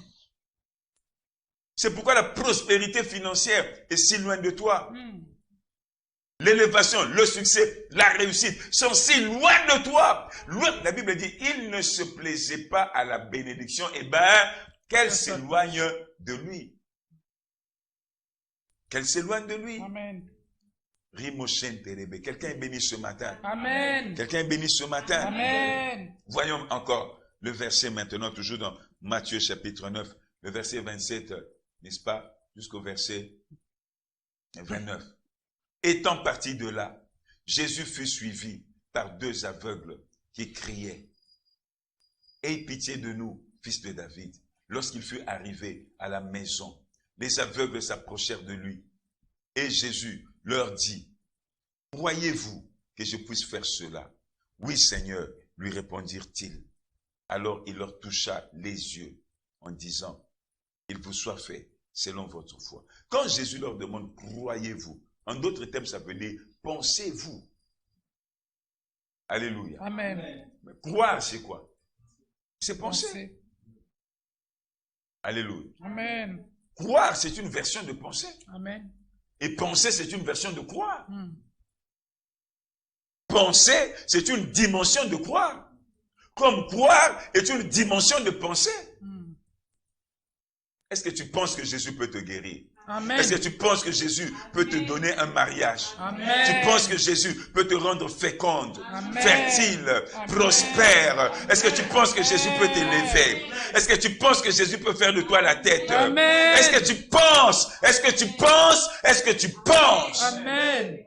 C'est pourquoi la prospérité financière est si loin de toi. L'élévation, le succès, la réussite sont si loin de toi. Loin, la Bible dit, il ne se plaisait pas à la bénédiction. Eh bien, qu'elle s'éloigne de lui. Qu'elle s'éloigne de lui. Amen. Quelqu'un est béni ce matin. Amen. Quelqu'un est béni ce matin. Amen. Voyons encore le verset maintenant, toujours dans Matthieu chapitre 9, le verset 27, n'est-ce pas, jusqu'au verset 29. Étant parti de là, Jésus fut suivi par deux aveugles qui criaient, « Aie pitié de nous, fils de David. » Lorsqu'il fut arrivé à la maison, les aveugles s'approchèrent de lui. Et Jésus leur dit, « Croyez-vous que je puisse faire cela? » « Oui, Seigneur, lui répondirent-ils. Alors il leur toucha les yeux en disant, « Il vous soit fait selon votre foi. » Quand Jésus leur demande, « Croyez-vous ?» En d'autres termes, ça veut dire, « Pensez-vous ?» Alléluia. Amen. Mais croire, c'est quoi? C'est penser. Pensez. Alléluia. Amen. Croire, c'est une version de penser. Amen. Et penser, c'est une version de croire. Penser, c'est une dimension de croire. Comme croire est une dimension de penser. Est-ce que tu penses que Jésus peut te guérir? Amen. Est-ce que tu penses que Jésus peut te donner un mariage? Amen. Tu penses que Jésus peut te rendre féconde, Amen. fertile, Amen. prospère? Est-ce que tu penses que Jésus peut t'élever? Est-ce que tu penses que Jésus peut faire de toi la tête? Amen. Est-ce que tu penses? Est-ce que tu penses? Est-ce que tu penses? Amen.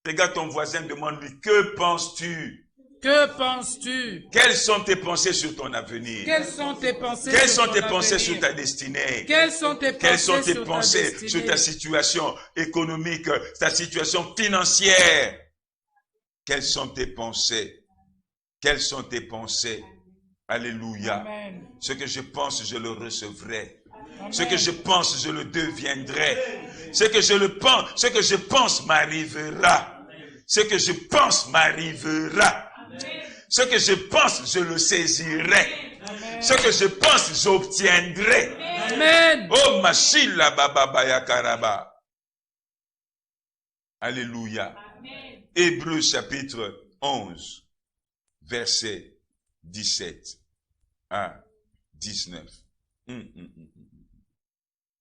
Regarde ton voisin, demande-lui, que penses-tu? Que penses-tu? Quelles sont tes pensées sur ton avenir? Quelles sont tes pensées Quelles sur sont tes ton pensées avenir? sur ta destinée? Quelles sont tes Quelles sont pensées tes sur ta pensées destinée? sur ta situation économique, ta situation financière? Quelles sont tes pensées? Quelles sont tes pensées? Alléluia. Amen. Ce que je pense, je le recevrai. Amen. Ce que je pense, je le deviendrai. Ce que je pense m'arrivera. Ce que je pense m'arrivera. Ce que je pense, je le saisirai. Amen. Ce que je pense, j'obtiendrai. Amen. Oh, Machila Bababaya Karaba. Alléluia. Hébreux chapitre 11, verset 17 à 19.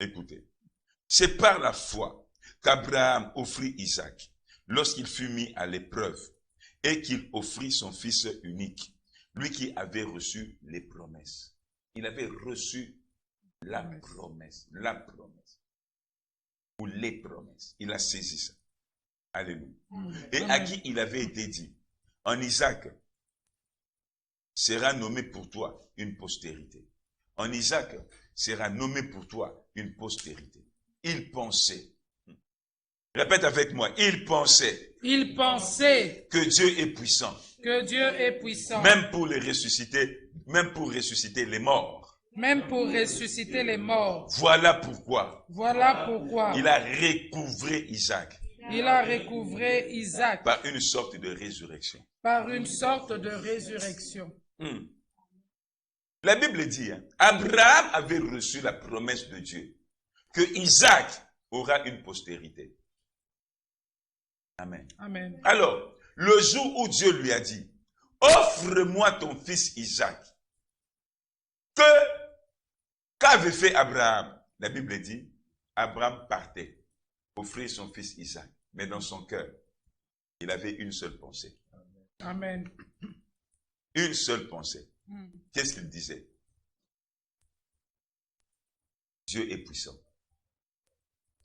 Écoutez. C'est par la foi qu'Abraham offrit Isaac lorsqu'il fut mis à l'épreuve et qu'il offrit son fils unique, lui qui avait reçu les promesses. Il avait reçu la promesse, ou les promesses. Il a saisi ça. Alléluia. Et à qui il avait été dit, en Isaac sera nommé pour toi une postérité. En Isaac sera nommé pour toi une postérité. Il pensait. Répète avec moi. Il pensait. Il pensait Que Dieu est puissant. que Dieu est puissant. Même pour les ressusciter, même pour ressusciter les morts. même pour ressusciter les morts. Voilà pourquoi Voilà pourquoi il a recouvré Isaac il a recouvré Isaac par une sorte de résurrection. par une sorte de résurrection. La Bible dit, Abraham avait reçu la promesse de Dieu que Isaac aura une postérité. Amen. Amen. Alors, le jour où Dieu lui a dit, offre-moi ton fils Isaac, qu'avait fait Abraham? La Bible dit, Abraham partait offrir son fils Isaac, mais dans son cœur, il avait une seule pensée. Amen. Une seule pensée. Qu'est-ce qu'il disait? Dieu est puissant.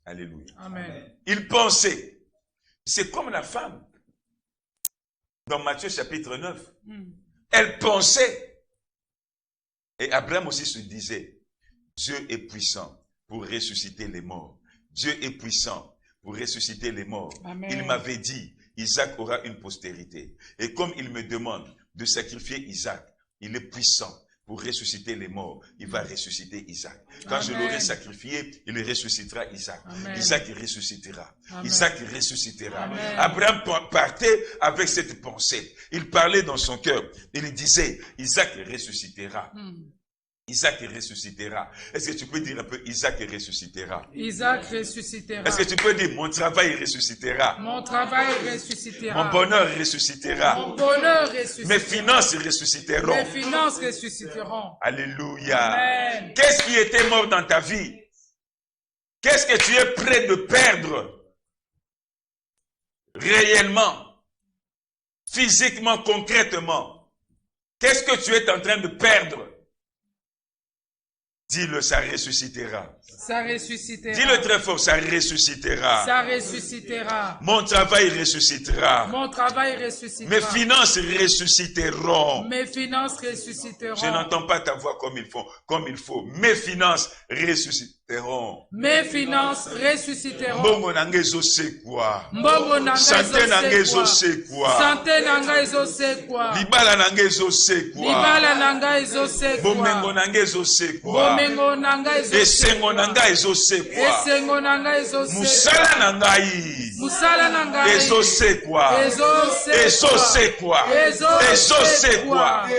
Alléluia. Amen. Il pensait. C'est comme la femme. Dans Matthieu chapitre 9. Elle pensait. Et Abraham aussi se disait, Dieu est puissant pour ressusciter les morts. Dieu est puissant pour ressusciter les morts. Amen. Il m'avait dit, Isaac aura une postérité. Et comme il me demande de sacrifier Isaac, il est puissant pour ressusciter les morts. Il va ressusciter Isaac. Quand je l'aurai sacrifié, il ressuscitera Isaac. Amen. Isaac ressuscitera. Amen. Isaac ressuscitera. Amen. Abraham partait avec cette pensée. Il parlait dans son cœur. Il disait, Isaac ressuscitera. Isaac ressuscitera. Est-ce que tu peux dire un peu, Isaac ressuscitera? Isaac ressuscitera. Est-ce que tu peux dire, mon travail ressuscitera? Mon travail ressuscitera. Mon bonheur ressuscitera. Mon bonheur ressuscitera. Mes finances ressusciteront. Mes finances ressusciteront. Alléluia. Amen. Qu'est-ce qui était mort dans ta vie? Qu'est-ce que tu es prêt de perdre? Réellement. Physiquement, concrètement. Qu'est-ce que tu es en train de perdre? Dis-le, ça ressuscitera. Ça ressuscitera. Dis-le très fort, ça ressuscitera. Ça ressuscitera. Mon travail ressuscitera. Mon travail ressuscitera. Mes finances ressusciteront. Mes finances ressusciteront. Je n'entends pas ta voix comme il faut. Mes finances ressusciteront. Mes finances ressusciteront. Mbongo nanga ezosekwa. Mbongo nanga Santé nanga ezosekwa. ezosekwa. Santé nanga ezosekwa. Libala nanga ezosekwa. Libala nanga ezosekwa. Bomengo nanga ezosekwa. Bomengo nanga Esengo ezosekwa. nanga ezosekwa. Esengo nanga ezosekwa. Musala na ngai. Musala nanga Ezosekwa. ezosekwa. Ezosekwa. Ezosekwa.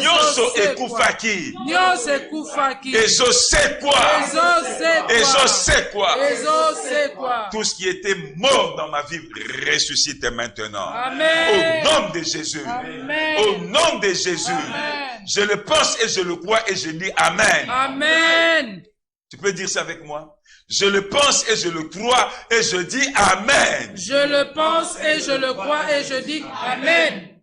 Nyonso ekufaki. Nyonso ekufaki. Ezosekwa. Ezosekwa. Ezosekwa. Ezosekwa. Tout ce qui était mort dans ma vie ressuscite maintenant. Amen. Au nom de Jésus. Amen. Au nom de Jésus. Amen. Je le pense et je le crois et je dis Amen. Amen. Tu peux dire ça avec moi? Je le pense et je le crois et je dis Amen. Je le pense et je le crois et je dis Amen.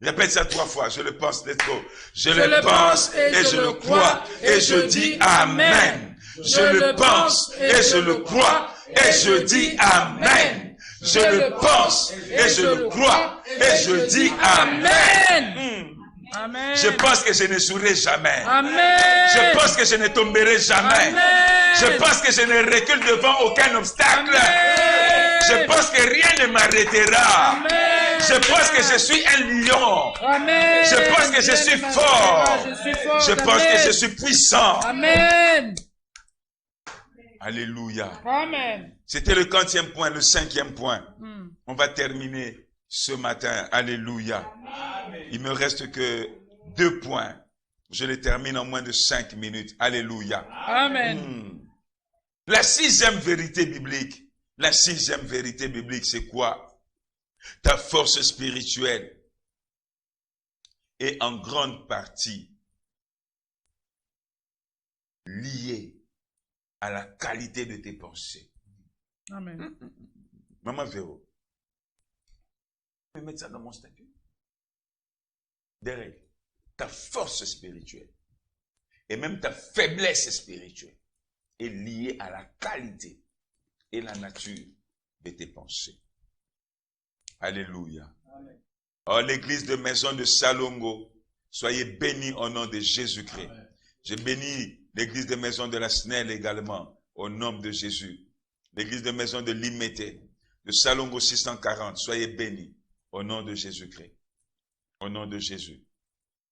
Répète ça 3 fois. Je le pense. Let's go. Je le le pense et je le crois et je dis Amen. Je le pense et je le crois et je dis Amen. Je le pense et je le crois et je dis Amen. Amen. Je pense que je ne souris jamais. Amen. Je pense que je ne tomberai jamais. Amen. Je pense que je ne recule devant aucun obstacle. Amen. Je pense que rien ne m'arrêtera. Amen. Je pense que je suis un lion. Amen. Je pense que je suis fort. Je pense que je suis puissant. Amen. Alléluia. Amen. C'était le 40e point, le 5e point. On va terminer ce matin. Alléluia. Il me reste que 2 points. Je les termine en moins de 5 minutes. Alléluia. Amen. La 6e vérité biblique. La 6e vérité biblique, c'est quoi? Ta force spirituelle est en grande partie liée à la qualité de tes pensées. Amen. Maman Véro, je vais mettre ça dans mon statut. Des règles. Ta force spirituelle et même ta faiblesse spirituelle est liée à la qualité et la nature de tes pensées. Alléluia. Oh, l'église de Maison de Salongo, soyez bénis au nom de Jésus-Christ. Je bénis l'église de Maison de la Snelle également, au nom de Jésus. L'église de Maison de Limete, de Salongo 640, soyez bénis au nom de Jésus-Christ. Au nom de Jésus.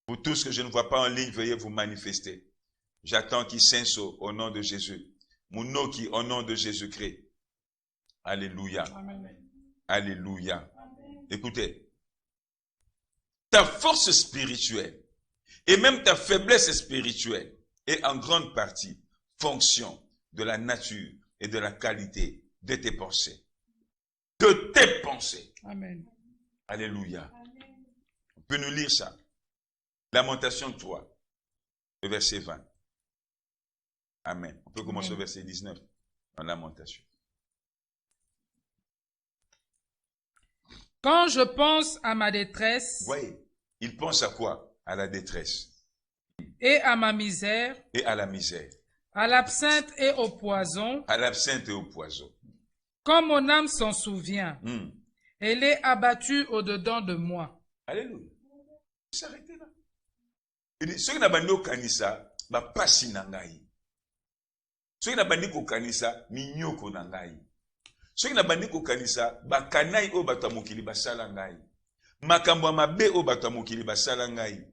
Pour tous que je ne vois pas en ligne, veuillez vous manifester. J'attends qu'ils s'insautent au nom de Jésus. Munoki au nom de Jésus-Christ. Alléluia. Amen. Alléluia. Écoutez, ta force spirituelle et même ta faiblesse spirituelle est en grande partie fonction de la nature et de la qualité de tes pensées. De tes pensées. Amen. Alléluia. On peut nous lire ça. Lamentation 3, le verset 20. Amen. On peut commencer au verset 19, en Lamentation. Quand je pense à ma détresse, Voyez, il pense à quoi? À la détresse. Et à ma misère, et à la misère. À l'absinthe et au poison. À l'absinthe et au poison. Quand mon âme s'en souvient, elle est abattue au-dedans de moi. Alléluia. S'arrêtez là. Il dit, ceux qui n'ont pas dit kanisa, ba pasi nangai. Ceux qui n'ont pas dit kanisa, minyoko nangai. Ceux qui n'ont pas dit kanisa, ba kanai o batamukili basala ngai. Makambo mabe o batamukili basala ngai.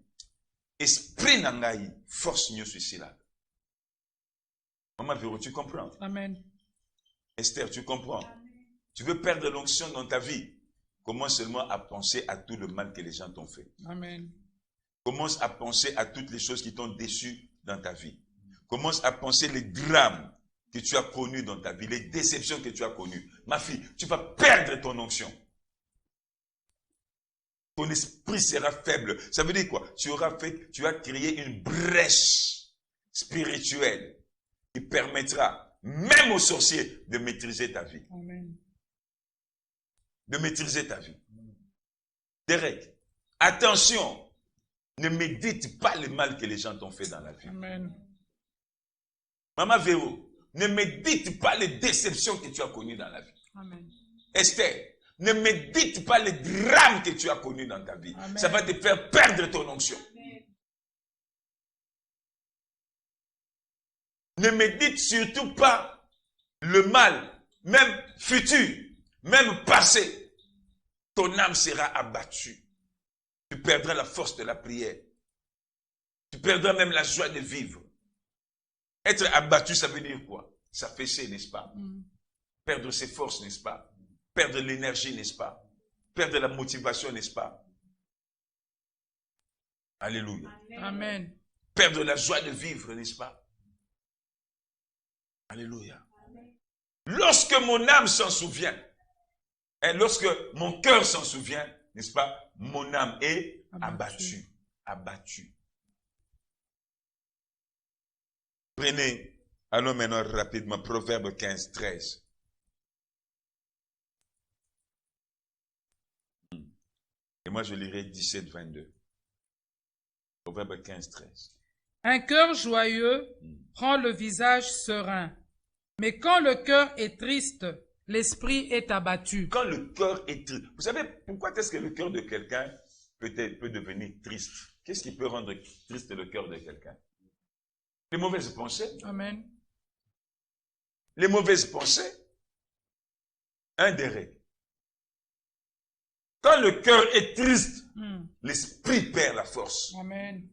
Esprit nangai, force nyoso ici là. Maman Véro, tu comprends? Amen. Esther, tu comprends? Tu veux perdre l'onction dans ta vie? Commence seulement à penser à tout le mal que les gens t'ont fait. Amen. Commence à penser à toutes les choses qui t'ont déçu dans ta vie. Commence à penser les drames que tu as connus dans ta vie, les déceptions que tu as connues. Ma fille, tu vas perdre ton onction. Ton esprit sera faible. Ça veut dire quoi? Tu as créé une brèche spirituelle qui permettra, même aux sorciers, de maîtriser ta vie. Amen. De maîtriser ta vie. Derek, attention, ne médite pas le mal que les gens t'ont fait dans la vie. Amen. Maman Véro, ne médite pas les déceptions que tu as connues dans la vie. Amen. Esther, ne médite pas les drames que tu as connus dans ta vie. Amen. Ça va te faire perdre ton onction. Ne médite surtout pas le mal, même futur, même passé. Ton âme sera abattue. Tu perdras la force de la prière. Tu perdras même la joie de vivre. Être abattu, ça veut dire quoi? S'affaisser, n'est-ce pas? Perdre ses forces, n'est-ce pas? Perdre l'énergie, n'est-ce pas? Perdre la motivation, n'est-ce pas? Alléluia. Amen. Perdre la joie de vivre, n'est-ce pas? Alléluia. Lorsque mon âme s'en souvient, et lorsque mon cœur s'en souvient, n'est-ce pas? Mon âme est abattue. Abattue. Prenez, allons maintenant rapidement, Proverbe 15, 13. Et moi je lirai 17, 22. Proverbe 15, 13. Un cœur joyeux prend le visage serein, mais quand le cœur est triste, l'esprit est abattu. Quand le cœur est triste, vous savez pourquoi est-ce que le cœur de quelqu'un peut devenir triste? Qu'est-ce qui peut rendre triste le cœur de quelqu'un? Les mauvaises pensées. Amen. Les mauvaises pensées. Un des règles. Quand le cœur est triste, l'esprit perd la force. Amen.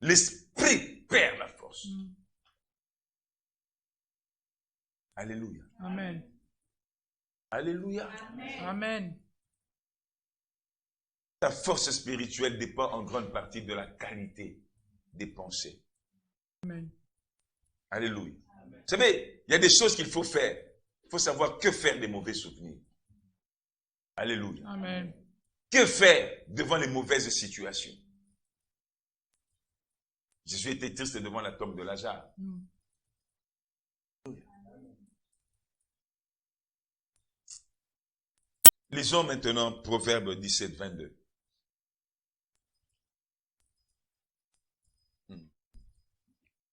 L'esprit perd la force. Alléluia. Amen. Alléluia. Amen. Ta force spirituelle dépend en grande partie de la qualité des pensées. Amen. Alléluia. Vous savez, il y a des choses qu'il faut faire. Il faut savoir que faire des mauvais souvenirs. Alléluia. Amen. Que faire devant les mauvaises situations? Jésus était triste devant la tombe de Lazare. Lisons maintenant Proverbe 17, 22.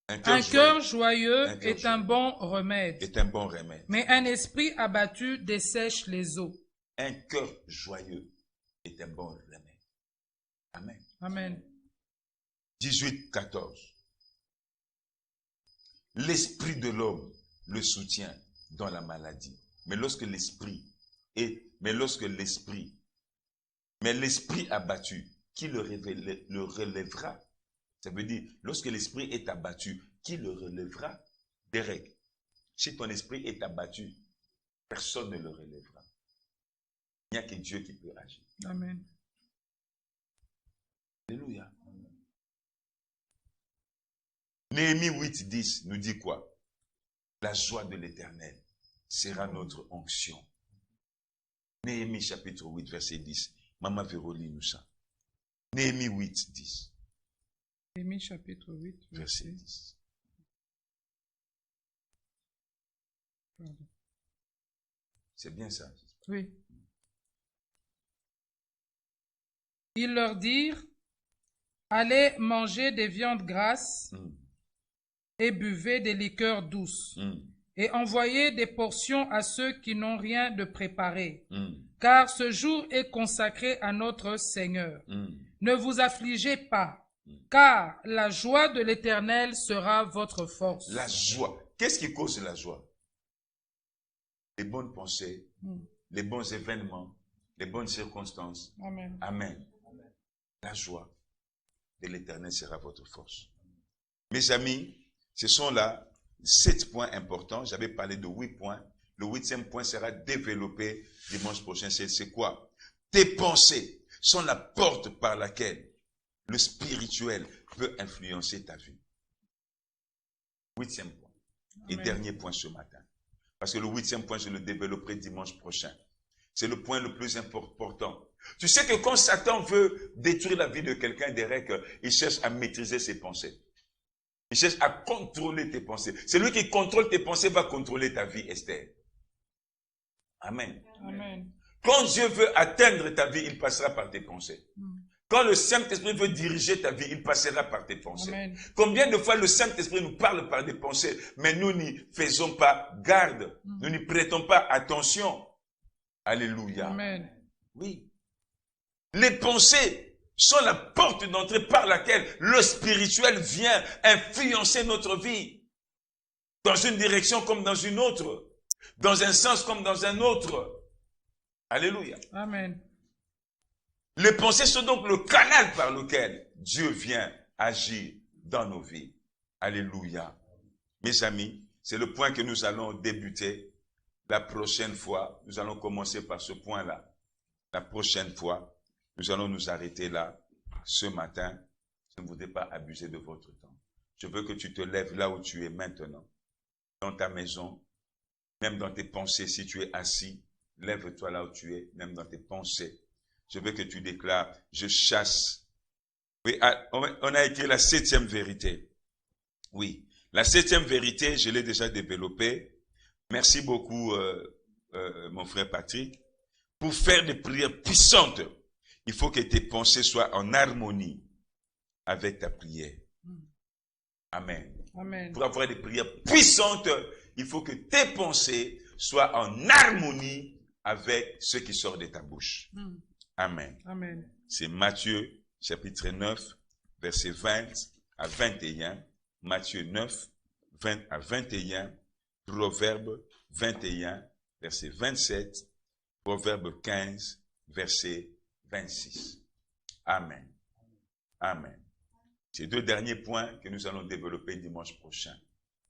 Un cœur joyeux est un bon remède. Est un bon remède. Mais un esprit abattu dessèche les eaux. Un cœur joyeux est un bon remède. Amen. Amen. 18, 14. L'esprit de l'homme le soutient dans la maladie. Mais l'esprit abattu qui le relèvera? Ça veut dire, lorsque l'esprit est abattu, qui le relèvera? Derek, si ton esprit est abattu, personne ne le relèvera. Il n'y a que Dieu qui peut agir. Amen. Alléluia. Néhémie 8:10 nous dit quoi? La joie de l'Éternel sera notre onction. Néhémie chapitre 8, verset 10. Maman Véroli nous ça. Néhémie 8, 10. Néhémie chapitre 8, verset 10. Pardon. C'est bien ça. Oui. Ils leur dirent, allez manger des viandes grasses et buvez des liqueurs douces et envoyez des portions à ceux qui n'ont rien de préparé. Car ce jour est consacré à notre Seigneur. Ne vous affligez pas, car la joie de l'Éternel sera votre force. La joie. Qu'est-ce qui cause la joie? Les bonnes pensées, les bons événements, les bonnes circonstances. Amen. Amen. La joie de l'Éternel sera votre force. Mes amis, ce sont là 7 points importants. J'avais parlé de 8 points. Le 8e point sera développé dimanche prochain. C'est quoi? Tes pensées sont la porte par laquelle le spirituel peut influencer ta vie. 8e point. Et Amen. dernier point ce matin. Parce que le 8e point, je le développerai dimanche prochain. C'est le point le plus important. Tu sais que quand Satan veut détruire la vie de quelqu'un, Derek, il cherche à maîtriser ses pensées. Il cherche à contrôler tes pensées. Celui qui contrôle tes pensées va contrôler ta vie, Esther. Amen. Amen. Quand Dieu veut atteindre ta vie, il passera par tes pensées. Quand le Saint-Esprit veut diriger ta vie, il passera par tes pensées. Amen. Combien de fois le Saint-Esprit nous parle par des pensées, mais nous n'y faisons pas garde. Nous n'y prêtons pas attention. Alléluia. Amen. Oui. Les pensées sont la porte d'entrée par laquelle le spirituel vient influencer notre vie. Dans une direction comme dans une autre. Dans un sens comme dans un autre. Alléluia. Amen. Les pensées sont donc le canal par lequel Dieu vient agir dans nos vies. Alléluia. Mes amis, c'est le point que nous allons débuter. La prochaine fois, nous allons commencer par ce point-là. La prochaine fois, nous allons nous arrêter là. Ce matin, je ne voudrais pas abuser de votre temps. Je veux que tu te lèves là où tu es maintenant. Dans ta maison, même dans tes pensées, si tu es assis, lève-toi là où tu es, même dans tes pensées. Je veux que tu déclares, je chasse. Oui, on a écrit la 7e vérité. Oui, la 7e vérité, je l'ai déjà développée. Merci beaucoup, mon frère Patrick. Pour faire des prières puissantes, il faut que tes pensées soient en harmonie avec ta prière. Amen. Amen. Pour avoir des prières puissantes, il faut que tes pensées soient en harmonie avec ce qui sort de ta bouche. Amen. Amen. C'est Matthieu, chapitre 9, verset 20 à 21. Matthieu 9, 20 à 21. Proverbe 21, verset 27. Proverbe 15, verset 26. Amen. Amen. Ces 2 derniers points que nous allons développer dimanche prochain.